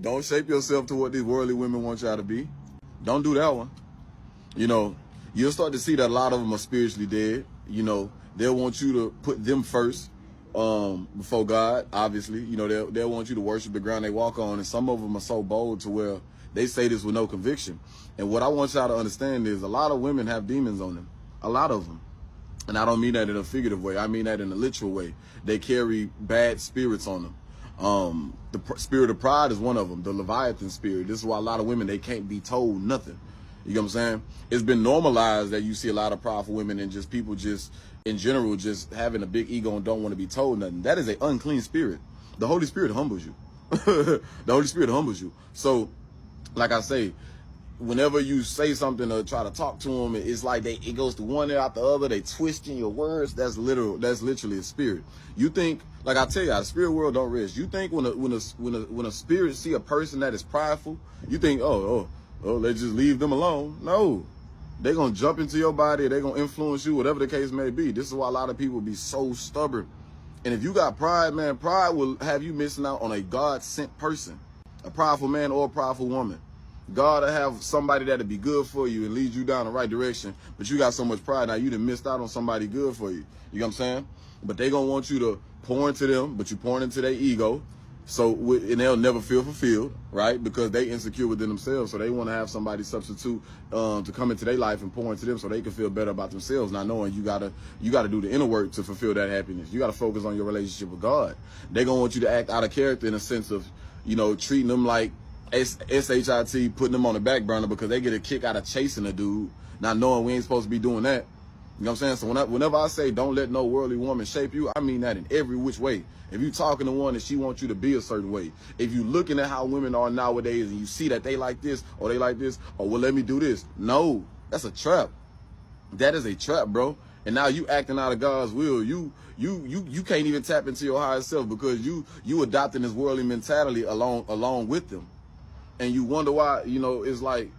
Don't shape yourself to what these worldly women want y'all to be. Don't do that one. You know, you'll start to see that a lot of them are spiritually dead. You know, they'll want you to put them first before God, obviously. You know, they'll want you to worship the ground they walk on. And some of them are so bold to where they say this with no conviction. And what I want y'all to understand is a lot of women have demons on them. A lot of them. And I don't mean that in a figurative way. I mean that in a literal way. They carry bad spirits on them. The spirit of pride is one of them, the Leviathan spirit. This is why a lot of women, they can't be told nothing. You know what I'm saying? It's been normalized that you see a lot of powerful women and just people just, in general, just having a big ego and don't want to be told nothing. That is an unclean spirit. The Holy Spirit humbles you. The Holy Spirit humbles you. So, like I say, whenever you say something or try to talk to them, it's like it goes to one ear out the other. They twisting your words. That's literally a spirit. You think, like I tell you, the spirit world don't rest. You think when a spirit see a person that is prideful, you think, oh, let's just leave them alone. No, they're gonna jump into your body. They're gonna influence you, whatever the case may be. This is why a lot of people be so stubborn. And if you got pride, man, pride will have you missing out on a God-sent person, a prideful man or a prideful woman. God will have somebody that'll be good for you and lead you down the right direction, but you got so much pride now you done missed out on somebody good for you. You know what I'm saying? But they gonna want you to pour into them, but you pouring into their ego, so and they'll never feel fulfilled, right? Because they insecure within themselves, so they want to have somebody substitute to come into their life and pour into them, so they can feel better about themselves. Not knowing you gotta do the inner work to fulfill that happiness. You gotta focus on your relationship with God. They gonna want you to act out of character in a sense of, you know, treating them like SHIT, putting them on the back burner because they get a kick out of chasing a dude, not knowing we ain't supposed to be doing that. You know what I'm saying? So whenever I say don't let no worldly woman shape you, I mean that in every which way. If you talking to one and she wants you to be a certain way, if you looking at how women are nowadays and you see that they like this or they like this, or well, let me do this. No, that's a trap. That is a trap, bro. And now you acting out of God's will. You can't even tap into your higher self because you adopting this worldly mentality along with them. And you wonder why, you know, it's like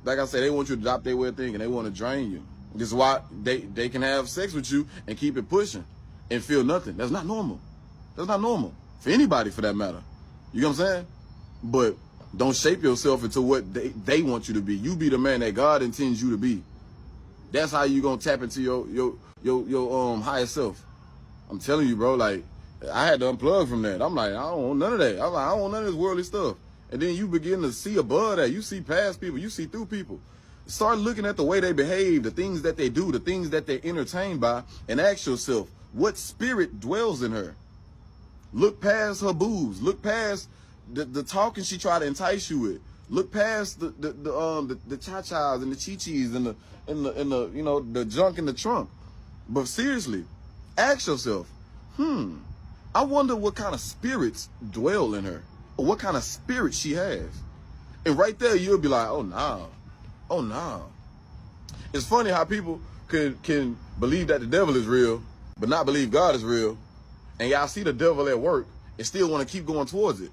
I said, they want you to adopt their way of thinking. They want to drain you. This is why they can have sex with you and keep it pushing and feel nothing. That's not normal. That's not normal for anybody, for that matter. You know what I'm saying? But don't shape yourself into what they want you to be. You be the man that God intends you to be. That's how you gonna tap into your higher self. I'm telling you, bro. Like, I had to unplug from that. I'm like, I don't want none of that. I'm like, I don't want none of this worldly stuff. And then you begin to see above that. You see past people. You see through people. Start looking at the way they behave, the things that they do, the things that they're entertained by, and ask yourself, what spirit dwells in her? Look past her boobs. Look past the talking she tried to entice you with. Look past the cha-chas and the chi-chis and the you know, the junk in the trunk. But seriously, ask yourself, I wonder what kind of spirits dwell in her, or what kind of spirit she has. And right there, you'll be like, oh, no. Oh, no. It's funny how people can believe that the devil is real, but not believe God is real. And y'all see the devil at work and still want to keep going towards it.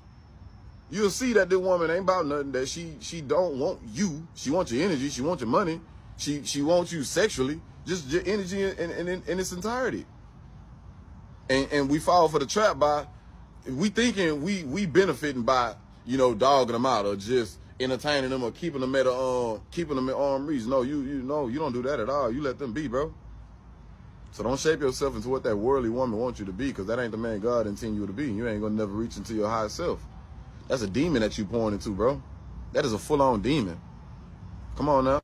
You'll see that the woman ain't about nothing, that she don't want you. She wants your energy. She wants your money. She wants you sexually, just your energy in its entirety. And we fall for the trap by, we thinking we benefiting by, you know, dogging them out or just entertaining them or keeping them at arm's reach. No, you don't do that at all. You let them be, bro. So don't shape yourself into what that worldly woman wants you to be, because that ain't the man God intended you to be. You ain't gonna never reach into your higher self. That's a demon that you pouring into, bro. That is a full-on demon. Come on now.